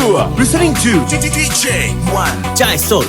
You are listening to DJ One Jai Soul.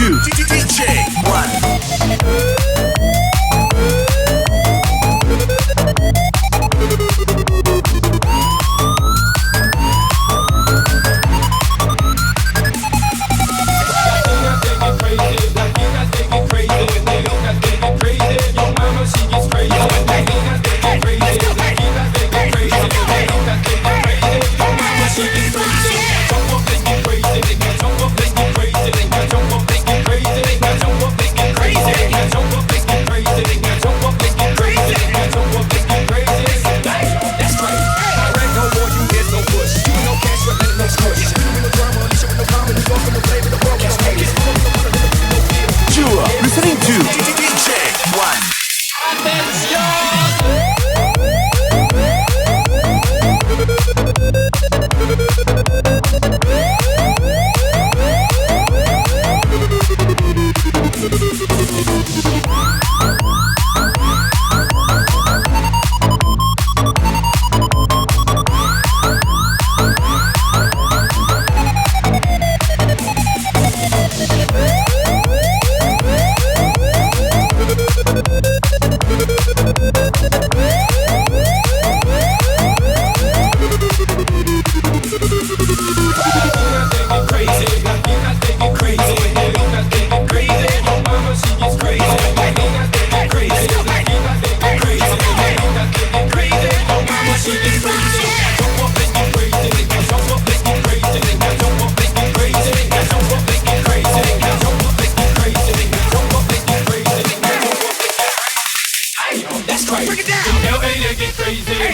to DJ 1. You are listening to DJ 1.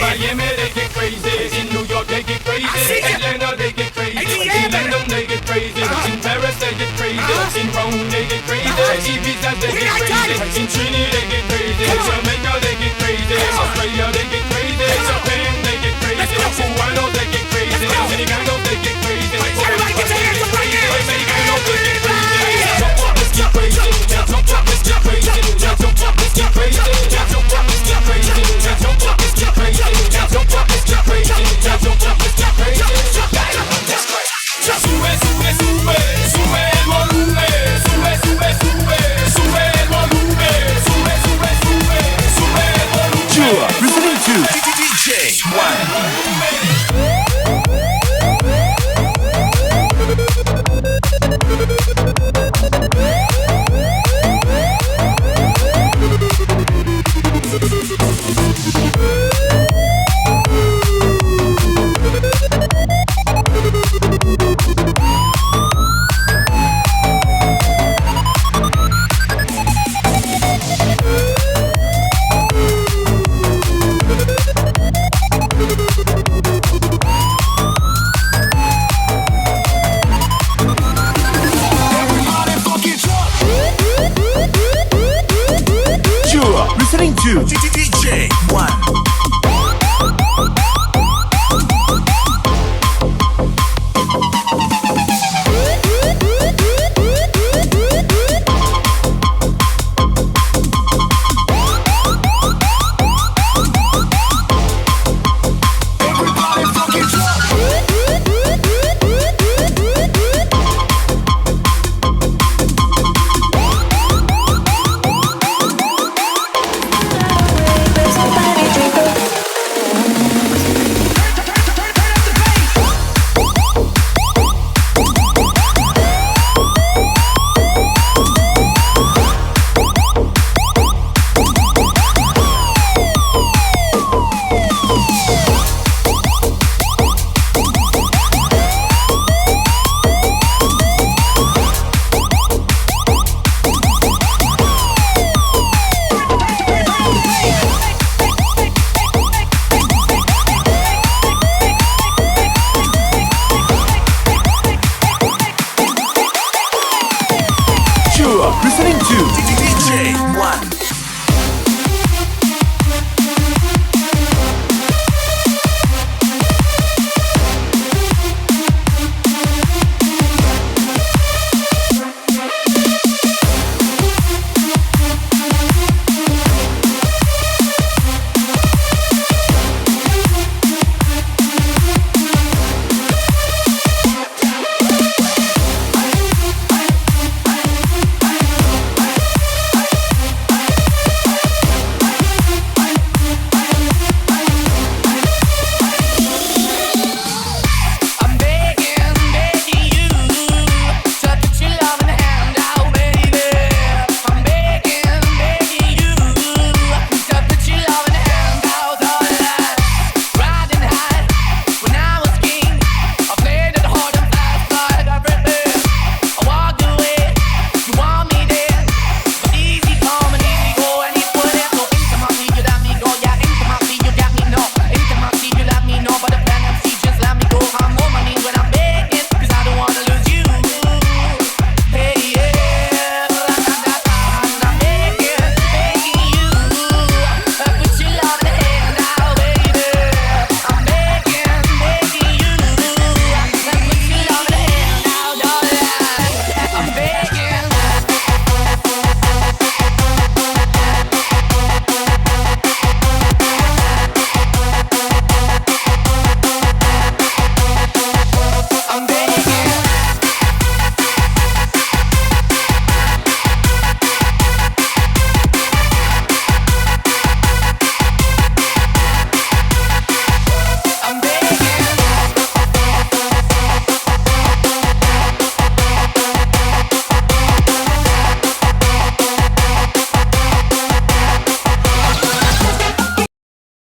Miami, they get crazy. In New York, they get crazy. Atlanta, they get crazy. In London, they get crazy. In Paris, they get crazy. In Rome, they get crazy. Ibiza, they get crazy. In Trinidad, they get crazy. Jamaica, they get crazy. Australia, they get crazy. Japan, they get crazy. Cubano, they get crazy. Mexicanos, they get crazy. Everybody get their hands up right now. Mexicanos, they get crazy. Jump up, let's get crazy. Jump up, let's get crazy. Jump up, let's get crazy. Jump up, let's get crazy. Jump up, let's get crazy. Jump up, let's get crazy. Jump up, let's get crazy. That's crazy. Sube, sube, sube, sube el volumen. Sube, sube, sube, sube el volumen. Sube, sube, sube, sube el volumen. You are listening to DJ 1. You are listening to